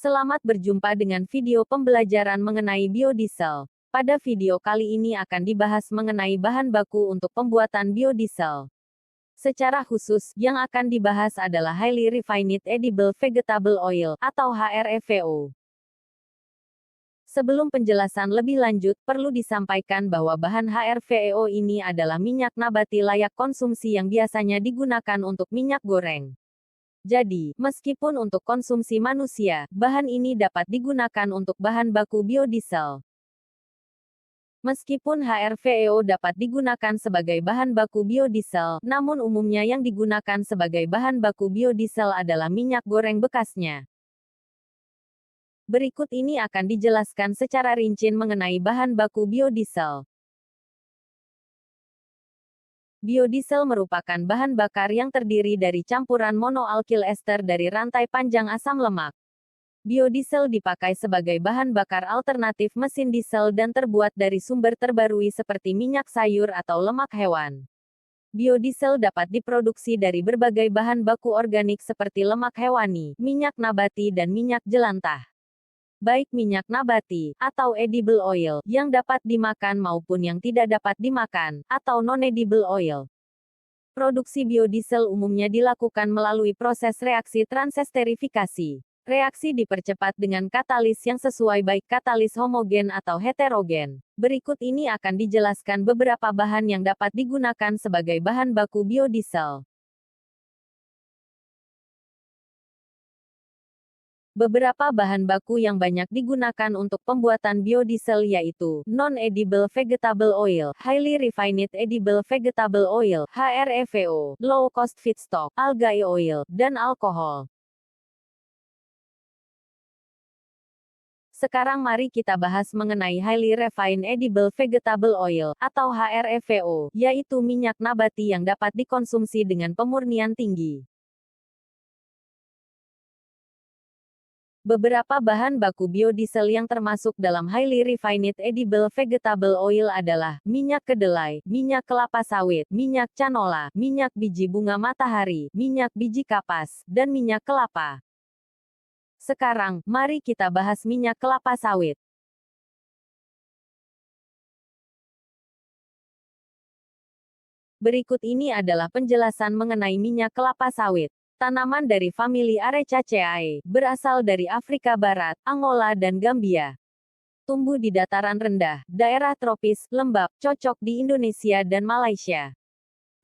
Selamat berjumpa dengan video pembelajaran mengenai biodiesel. Pada video kali ini akan dibahas mengenai bahan baku untuk pembuatan biodiesel. Secara khusus, yang akan dibahas adalah Highly Refined Edible Vegetable Oil, atau HREVO. Sebelum penjelasan lebih lanjut, perlu disampaikan bahwa bahan HRVEO ini adalah minyak nabati layak konsumsi yang biasanya digunakan untuk minyak goreng. Jadi, meskipun untuk konsumsi manusia, bahan ini dapat digunakan untuk bahan baku biodiesel. Meskipun HRVEO dapat digunakan sebagai bahan baku biodiesel, namun umumnya yang digunakan sebagai bahan baku biodiesel adalah minyak goreng bekasnya. Berikut ini akan dijelaskan secara rinci mengenai bahan baku biodiesel. Biodiesel merupakan bahan bakar yang terdiri dari campuran monoalkil ester dari rantai panjang asam lemak. Biodiesel dipakai sebagai bahan bakar alternatif mesin diesel dan terbuat dari sumber terbarui seperti minyak sayur atau lemak hewan. Biodiesel dapat diproduksi dari berbagai bahan baku organik seperti lemak hewani, minyak nabati dan minyak jelantah. Baik minyak nabati, atau edible oil, yang dapat dimakan maupun yang tidak dapat dimakan, atau non-edible oil. Produksi biodiesel umumnya dilakukan melalui proses reaksi transesterifikasi. Reaksi dipercepat dengan katalis yang sesuai baik katalis homogen atau heterogen. Berikut ini akan dijelaskan beberapa bahan yang dapat digunakan sebagai bahan baku biodiesel. Beberapa bahan baku yang banyak digunakan untuk pembuatan biodiesel yaitu non-edible vegetable oil, highly refined edible vegetable oil, HREVO, low-cost feedstock, algae oil, dan alkohol. Sekarang mari kita bahas mengenai highly refined edible vegetable oil, atau HREVO, yaitu minyak nabati yang dapat dikonsumsi dengan pemurnian tinggi. Beberapa bahan baku biodiesel yang termasuk dalam highly refined edible vegetable oil adalah minyak kedelai, minyak kelapa sawit, minyak canola, minyak biji bunga matahari, minyak biji kapas, dan minyak kelapa. Sekarang, mari kita bahas minyak kelapa sawit. Berikut ini adalah penjelasan mengenai minyak kelapa sawit. Tanaman dari famili Arecaceae, berasal dari Afrika Barat, Angola dan Gambia. Tumbuh di dataran rendah, daerah tropis, lembab, cocok di Indonesia dan Malaysia.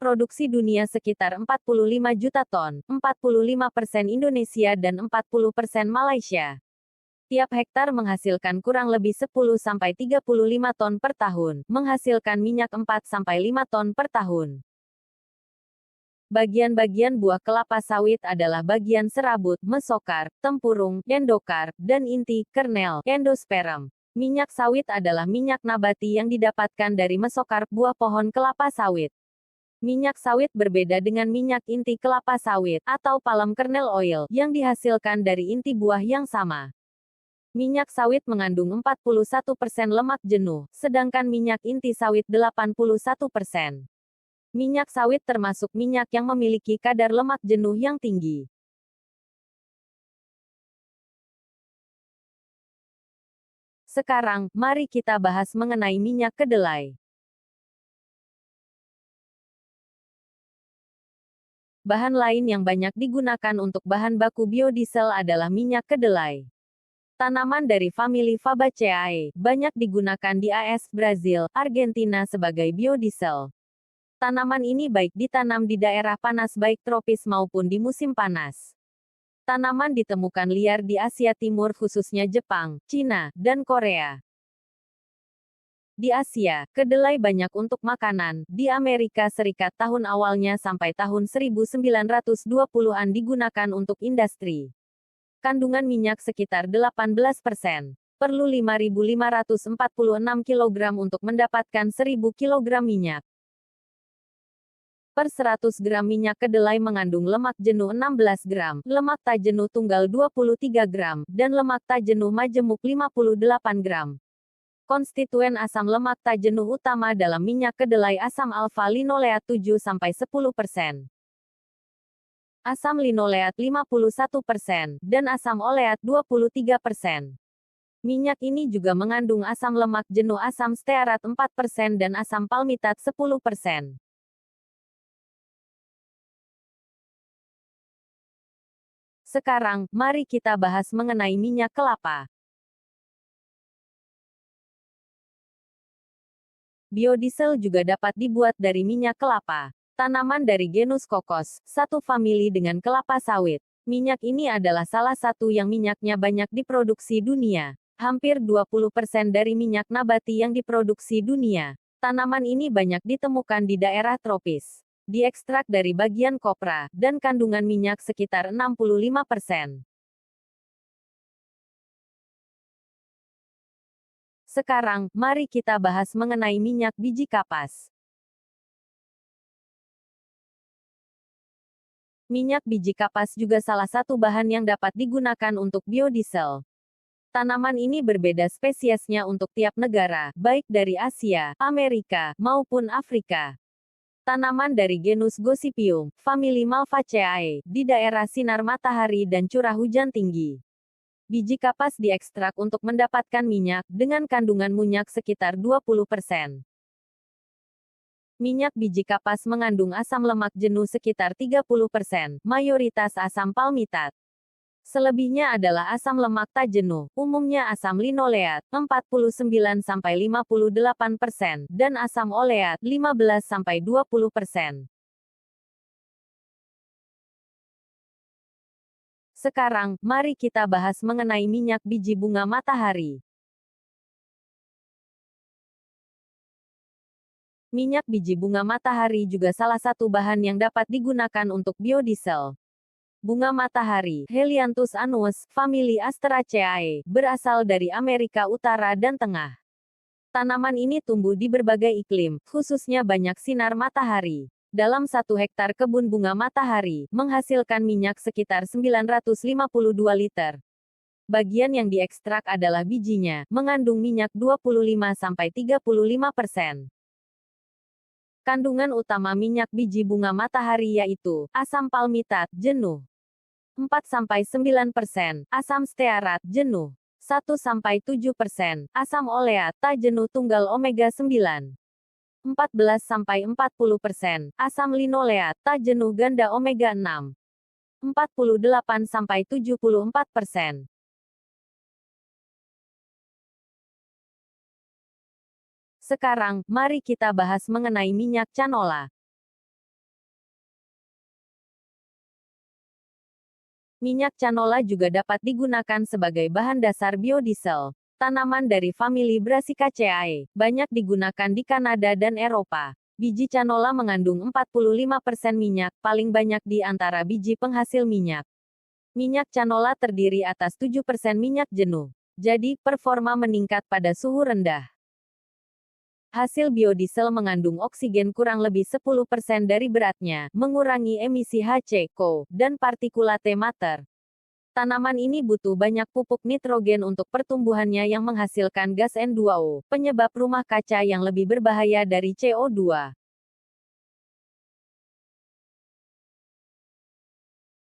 Produksi dunia sekitar 45 juta ton, 45% Indonesia dan 40% Malaysia. Tiap hektar menghasilkan kurang lebih 10-35 ton per tahun, menghasilkan minyak 4-5 ton per tahun. Bagian-bagian buah kelapa sawit adalah bagian serabut, mesokar, tempurung, endokar, dan inti, kernel, endosperm. Minyak sawit adalah minyak nabati yang didapatkan dari mesokar buah pohon kelapa sawit. Minyak sawit berbeda dengan minyak inti kelapa sawit, atau palm kernel oil, yang dihasilkan dari inti buah yang sama. Minyak sawit mengandung 41% lemak jenuh, sedangkan minyak inti sawit 81%. Minyak sawit termasuk minyak yang memiliki kadar lemak jenuh yang tinggi. Sekarang, mari kita bahas mengenai minyak kedelai. Bahan lain yang banyak digunakan untuk bahan baku biodiesel adalah minyak kedelai. Tanaman dari famili Fabaceae, banyak digunakan di AS, Brazil, Argentina sebagai biodiesel. Tanaman ini baik ditanam di daerah panas baik tropis maupun di musim panas. Tanaman ditemukan liar di Asia Timur khususnya Jepang, Cina, dan Korea. Di Asia, kedelai banyak untuk makanan, di Amerika Serikat tahun awalnya sampai tahun 1920-an digunakan untuk industri. Kandungan minyak sekitar 18%. Perlu 5.546 kg untuk mendapatkan 1.000 kg minyak. Per 100 gram minyak kedelai mengandung lemak jenuh 16 gram, lemak tak jenuh tunggal 23 gram, dan lemak tak jenuh majemuk 58 gram. Konstituen asam lemak tak jenuh utama dalam minyak kedelai asam alfa linoleat 7-10%. asam linoleat 51%, dan asam oleat 23%. Minyak ini juga mengandung asam lemak jenuh, asam stearat 4%, dan asam palmitat 10%. Sekarang, mari kita bahas mengenai minyak kelapa. Biodiesel juga dapat dibuat dari minyak kelapa. Tanaman dari genus kokos, satu famili dengan kelapa sawit. Minyak ini adalah salah satu yang minyaknya banyak diproduksi dunia. Hampir 20% dari minyak nabati yang diproduksi dunia. Tanaman ini banyak ditemukan di daerah tropis. Diekstrak dari bagian kopra, dan kandungan minyak sekitar 65%. Sekarang, mari kita bahas mengenai minyak biji kapas. Minyak biji kapas juga salah satu bahan yang dapat digunakan untuk biodiesel. Tanaman ini berbeda spesiesnya untuk tiap negara, baik dari Asia, Amerika, maupun Afrika. Tanaman dari genus Gossypium, famili Malvaceae, di daerah sinar matahari dan curah hujan tinggi. Biji kapas diekstrak untuk mendapatkan minyak, dengan kandungan minyak sekitar 20%. Minyak biji kapas mengandung asam lemak jenuh sekitar 30%, mayoritas asam palmitat. Selebihnya adalah asam lemak tak jenuh, umumnya asam linoleat, 49-58%, dan asam oleat, 15-20%. Sekarang, mari kita bahas mengenai minyak biji bunga matahari. Minyak biji bunga matahari juga salah satu bahan yang dapat digunakan untuk biodiesel. Bunga matahari, Helianthus annuus, famili Asteraceae, berasal dari Amerika Utara dan Tengah. Tanaman ini tumbuh di berbagai iklim, khususnya banyak sinar matahari. Dalam 1 hektar kebun bunga matahari, menghasilkan minyak sekitar 952 liter. Bagian yang diekstrak adalah bijinya, mengandung minyak 25-35%. Kandungan utama minyak biji bunga matahari yaitu asam palmitat, jenuh 4-9%, asam stearat, jenuh 1-7%, asam oleat, tak jenuh tunggal omega 9, 14-40%, asam linoleat, tak jenuh ganda omega 6, 48-74%. Sekarang, mari kita bahas mengenai minyak canola. Minyak canola juga dapat digunakan sebagai bahan dasar biodiesel. Tanaman dari famili Brassicaceae, banyak digunakan di Kanada dan Eropa. Biji canola mengandung 45% minyak, paling banyak di antara biji penghasil minyak. Minyak canola terdiri atas 7% minyak jenuh. Jadi, performa meningkat pada suhu rendah. Hasil biodiesel mengandung oksigen kurang lebih 10% dari beratnya, mengurangi emisi HCO, dan partikulat mater. Tanaman ini butuh banyak pupuk nitrogen untuk pertumbuhannya yang menghasilkan gas N2O, penyebab rumah kaca yang lebih berbahaya dari CO2.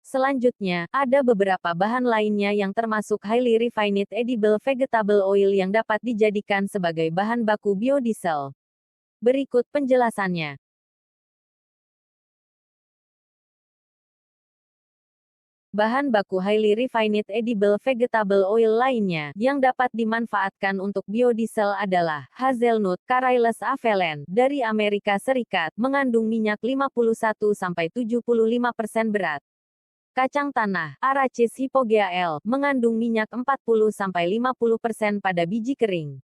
Selanjutnya, ada beberapa bahan lainnya yang termasuk highly refined edible vegetable oil yang dapat dijadikan sebagai bahan baku biodiesel. Berikut penjelasannya. Bahan baku highly refined edible vegetable oil lainnya, yang dapat dimanfaatkan untuk biodiesel adalah hazelnut, Caryllus avelen, dari Amerika Serikat, mengandung minyak 51-75% berat. Kacang tanah, Arachis hypogea L, mengandung minyak 40-50% pada biji kering.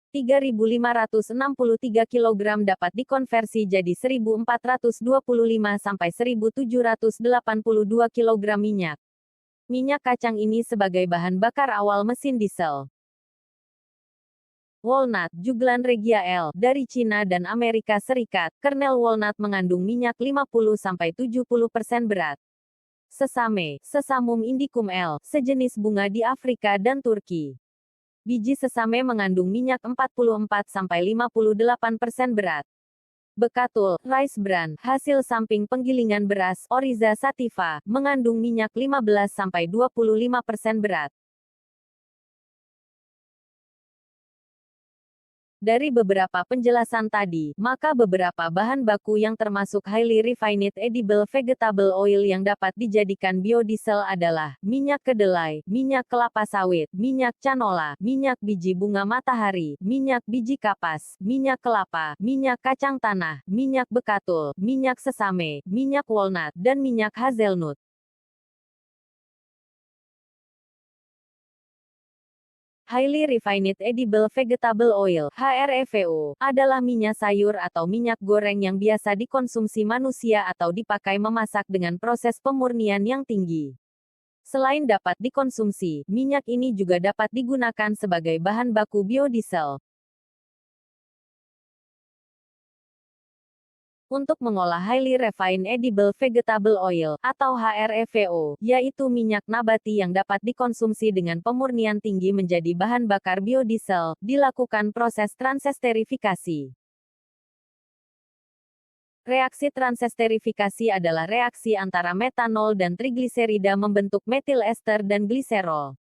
3.563 kg dapat dikonversi jadi 1.425-1.782 kg minyak. Minyak kacang ini sebagai bahan bakar awal mesin diesel. Walnut, Juglans regia L, dari Cina dan Amerika Serikat, kernel walnut mengandung minyak 50-70% berat. Sesame, Sesamum indicum L, sejenis bunga di Afrika dan Turki. Biji sesame mengandung minyak 44-58% berat. Bekatul, rice bran, hasil samping penggilingan beras, Oryza sativa, mengandung minyak 15-25% berat. Dari beberapa penjelasan tadi, maka beberapa bahan baku yang termasuk highly refined edible vegetable oil yang dapat dijadikan biodiesel adalah minyak kedelai, minyak kelapa sawit, minyak canola, minyak biji bunga matahari, minyak biji kapas, minyak kelapa, minyak kacang tanah, minyak bekatul, minyak sesame, minyak walnut, dan minyak hazelnut. Highly Refined Edible Vegetable Oil (HREVO) adalah minyak sayur atau minyak goreng yang biasa dikonsumsi manusia atau dipakai memasak dengan proses pemurnian yang tinggi. Selain dapat dikonsumsi, minyak ini juga dapat digunakan sebagai bahan baku biodiesel. Untuk mengolah Highly Refined Edible Vegetable Oil, atau HREVO, yaitu minyak nabati yang dapat dikonsumsi dengan pemurnian tinggi menjadi bahan bakar biodiesel, dilakukan proses transesterifikasi. Reaksi transesterifikasi adalah reaksi antara metanol dan trigliserida membentuk metil ester dan gliserol.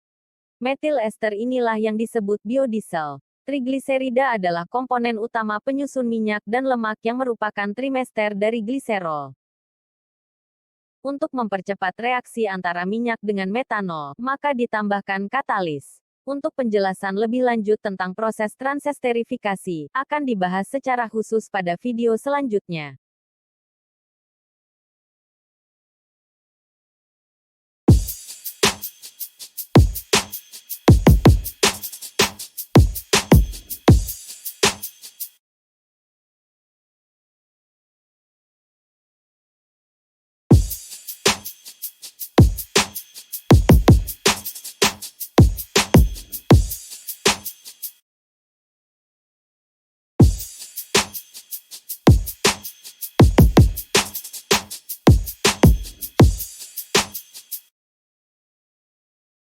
Metil ester inilah yang disebut biodiesel. Trigliserida adalah komponen utama penyusun minyak dan lemak yang merupakan trimester dari gliserol. Untuk mempercepat reaksi antara minyak dengan metanol, maka ditambahkan katalis. Untuk penjelasan lebih lanjut tentang proses transesterifikasi, akan dibahas secara khusus pada video selanjutnya.